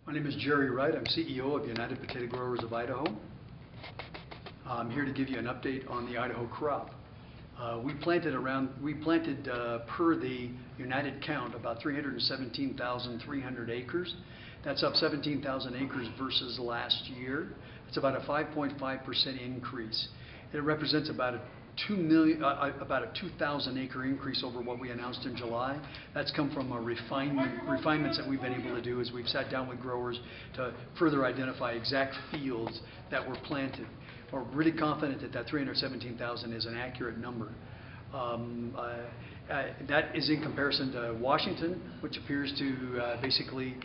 My name is Jerry Wright. I'm CEO of United Potato Growers of Idaho. I'm here to give you an update on the Idaho crop. We planted per the United count about 317,300 acres. That's up 17,000 acres versus last year. It's about a 5.5% increase. It represents about a 2,000 acre increase over what we announced in July. That's come from refinements that we've been able to do as we've sat down with growers to further identify exact fields that were planted. We're really confident that 317,000 is an accurate number. That is in comparison to Washington, which appears to basically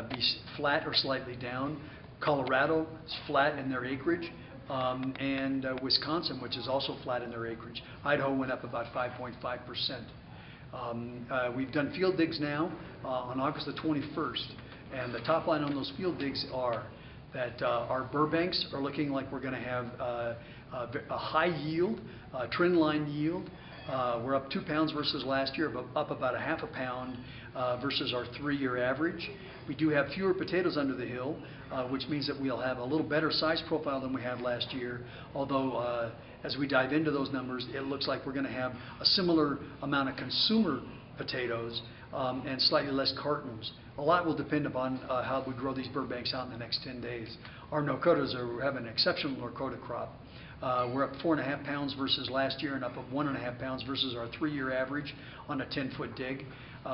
be flat or slightly down. Colorado is flat in their acreage. And Wisconsin, which is also flat in their acreage. Idaho went up about 5.5%. We've done field digs now on August the 21st, and the top line on those field digs are that our Burbanks are looking like we're going to have a high yield, trend line yield. We're up 2 pounds versus last year, but up about a half a pound versus our 3-year average. We do have fewer potatoes under the hill, which means that we'll have a little better size profile than we had last year, although as we dive into those numbers, it looks like we're going to have a similar amount of consumer potatoes and slightly less cartons. A lot will depend upon how we grow these Burbanks out in the next 10 days. Our Norcotas have an exceptional Norcota crop. We're up 4.5 pounds versus last year and up 1.5 pounds versus our 3-year average on a 10-foot dig.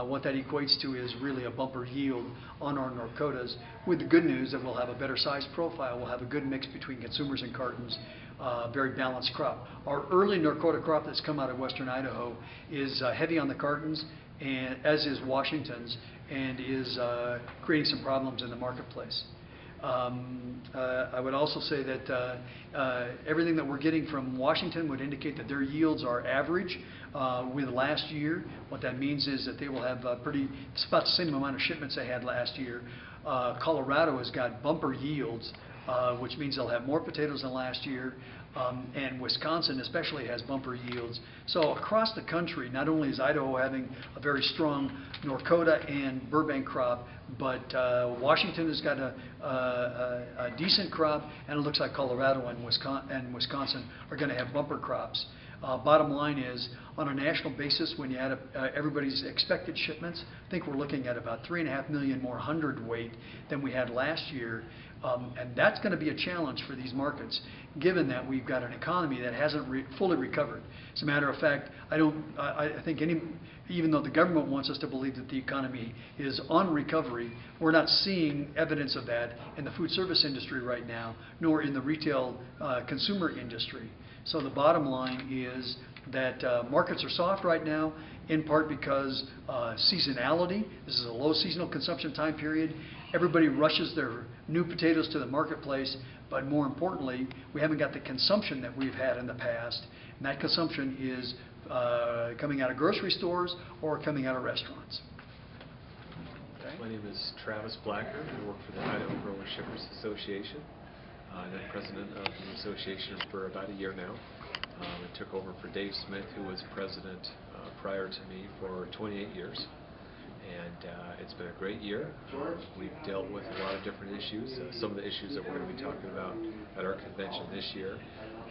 What that equates to is really a bumper yield on our Norcotas, with the good news that we'll have a better size profile. We'll have a good mix between consumers and cartons, very balanced crop. Our early Norcota crop that's come out of western Idaho is heavy on the cartons, and as is Washington's, and is creating some problems in the marketplace. I would also say that everything that we're getting from Washington would indicate that their yields are average with last year. What that means is that they will have it's about the same amount of shipments they had last year. Colorado has got bumper yields, which means they'll have more potatoes than last year. And Wisconsin especially has bumper yields. So across the country, not only is Idaho having a very strong Norcota and Burbank crop, but Washington has got a decent crop, and it looks like Colorado and Wisconsin are going to have bumper crops. Bottom line is, on a national basis, when you add up everybody's expected shipments, I think we're looking at about 3.5 million more hundredweight than we had last year. And that's going to be a challenge for these markets, given that we've got an economy that hasn't fully recovered. As a matter of fact, I think even though the government wants us to believe that the economy is on recovery, we're not seeing evidence of that in the food service industry right now, nor in the retail consumer industry. So the bottom line is that markets are soft right now, in part because seasonality. This is a low seasonal consumption time period. Everybody rushes their new potatoes to the marketplace, but more importantly, we haven't got the consumption that we've had in the past, and that consumption is coming out of grocery stores or coming out of restaurants. Okay. My name is Travis Blacker. I work for the Idaho Grower Shippers Association. I'm president of the association for about a year now. I took over for Dave Smith, who was president prior to me for 28 years. And it's been a great year. We've dealt with a lot of different issues. Some of the issues that we're going to be talking about at our convention this year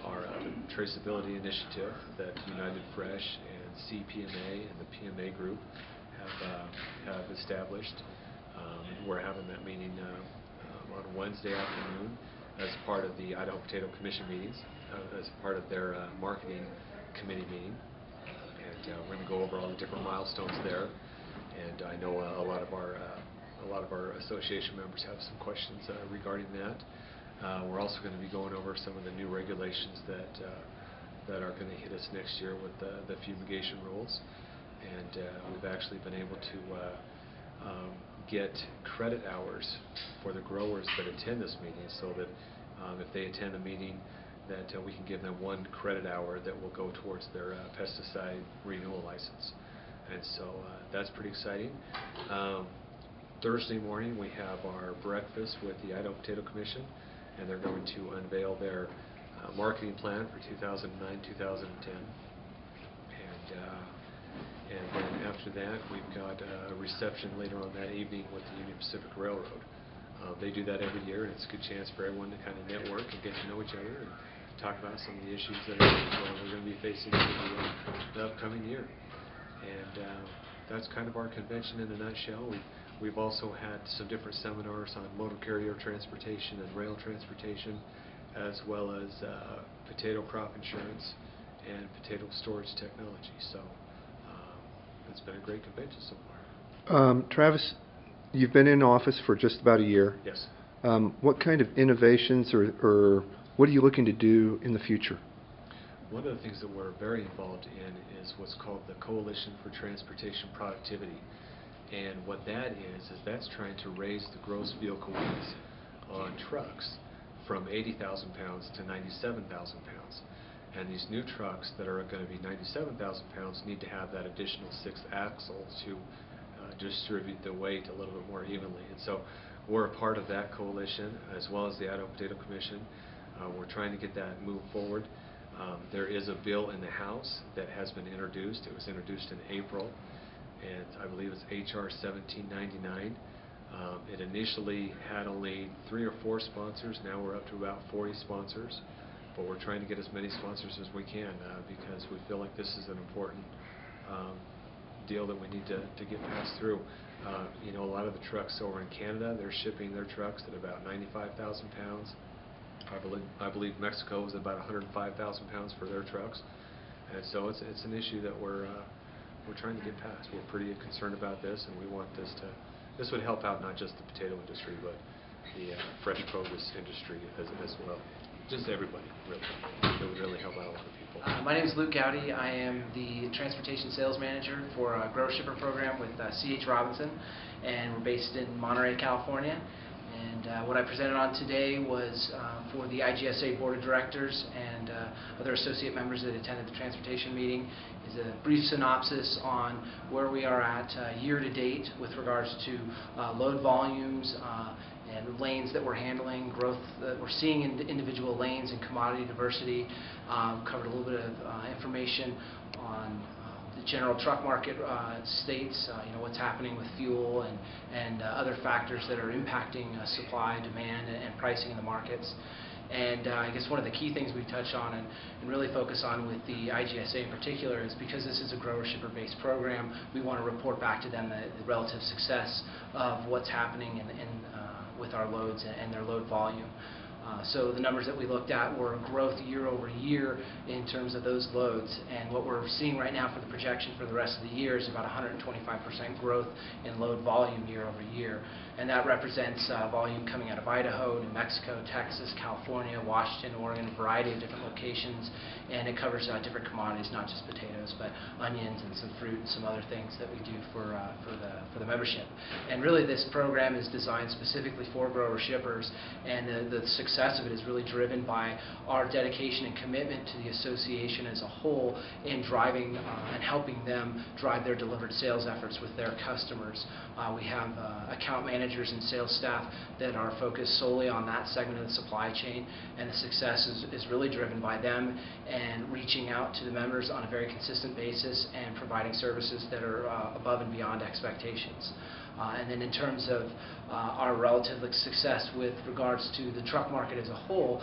are the traceability initiative that United Fresh and CPMA and the PMA group have established. We're having that meeting on Wednesday afternoon as part of the Idaho Potato Commission meetings, as part of their marketing committee meeting. And we're going to go over all the different milestones there. And I know a lot of our association members have some questions regarding that. We're also going to be going over some of the new regulations that are going to hit us next year with the fumigation rules. And we've actually been able to get credit hours for the growers that attend this meeting, so that if they attend a meeting, that we can give them 1 credit hour that will go towards their pesticide renewal license. And so that's pretty exciting. Thursday morning we have our breakfast with the Idaho Potato Commission, and they're going to unveil their marketing plan for 2009-2010. And then after that, we've got a reception later on that evening with the Union Pacific Railroad. They do that every year, and it's a good chance for everyone to kind of network and get to know each other and talk about some of the issues that we're going to be facing in the upcoming year. And that's kind of our convention in a nutshell. We've also had some different seminars on motor carrier transportation and rail transportation, as well as potato crop insurance and potato storage technology. So it's been a great convention so far. Travis, you've been in office for just about a year. Yes. What kind of innovations or what are you looking to do in the future? One of the things that we're very involved in is what's called the Coalition for Transportation Productivity. And what that is that's trying to raise the gross vehicle weights on trucks from 80,000 pounds to 97,000 pounds. And these new trucks that are going to be 97,000 pounds need to have that additional sixth axle to distribute the weight a little bit more evenly. And so we're a part of that coalition, as well as the Idaho Potato Commission. We're trying to get that moved forward. There is a bill in the House that has been introduced. It was introduced in April, and I believe it's H.R. 1799. It initially had only 3 or 4 sponsors. Now we're up to about 40 sponsors, but we're trying to get as many sponsors as we can because we feel like this is an important deal that we need to get passed through. You know, a lot of the trucks over in Canada, they're shipping their trucks at about 95,000 pounds. I believe Mexico is about 105,000 pounds for their trucks, and so it's an issue that we're trying to get past. We're pretty concerned about this, and we want this would help out not just the potato industry, but the fresh produce industry as well. Just everybody, really. It would really help out a lot of people. My name is Luke Gowdy. I am the Transportation Sales Manager for a Grower Shipper program with C.H. Robinson, and we're based in Monterey, California. And what I presented on today was for the IGSA Board of Directors and other associate members that attended the transportation meeting, is a brief synopsis on where we are at year to date with regards to load volumes and lanes that we're handling, growth that we're seeing in individual lanes and commodity diversity. Covered a little bit of information on the general truck market states, you know, what's happening with fuel and other factors that are impacting supply, demand, and pricing in the markets. And I guess one of the key things we touch on and really focus on with the IGSA in particular is because this is a grower shipper based program, we want to report back to them the relative success of what's happening with our loads and their load volume. So the numbers that we looked at were growth year over year in terms of those loads, and what we're seeing right now for the projection for the rest of the year is about 125% growth in load volume year over year, and that represents volume coming out of Idaho, New Mexico, Texas, California, Washington, Oregon, a variety of different locations, and it covers different commodities, not just potatoes, but onions and some fruit and some other things that we do for the membership. And really this program is designed specifically for grower shippers, and the success of it is really driven by our dedication and commitment to the association as a whole in driving and helping them drive their delivered sales efforts with their customers. We have account managers and sales staff that are focused solely on that segment of the supply chain, and the success is really driven by them and reaching out to the members on a very consistent basis and providing services that are above and beyond expectations. And then in terms of our relative success with regards to the truck market as a whole,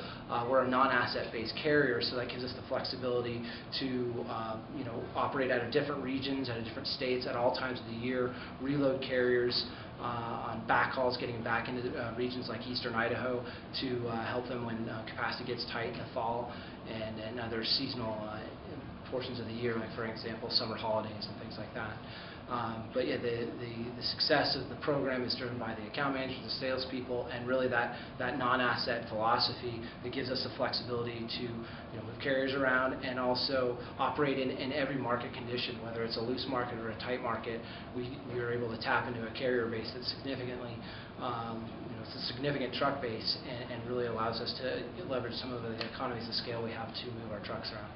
we're a non-asset based carrier, so that gives us the flexibility to you know, operate out of different regions, out of different states at all times of the year, reload carriers on backhauls, getting back into regions like eastern Idaho to help them when capacity gets tight in the fall and other seasonal portions of the year, like for example summer holidays and things like that. But yeah, the success of the program is driven by the account managers, the salespeople, and really that non-asset philosophy that gives us the flexibility to, you know, move carriers around and also operate in every market condition, whether it's a loose market or a tight market. We are able to tap into a carrier base that's significantly, you know, it's a significant truck base and really allows us to leverage some of the economies of scale we have to move our trucks around.